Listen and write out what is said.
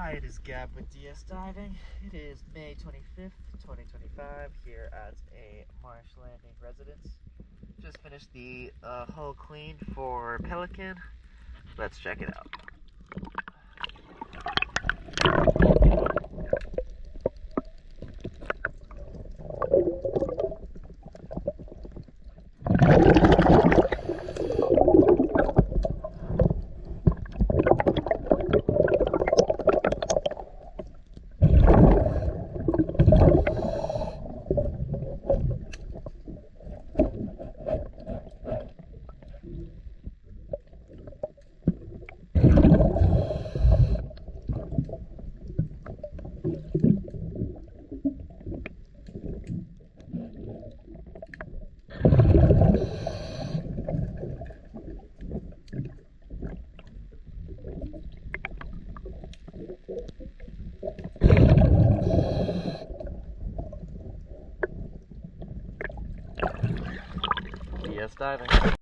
Hi, it is Gab with DS Diving. It is May 25th, 2025, here at a Marsh Landing residence. Just finished the hull clean for Pelican. Let's check it out. DS Diving.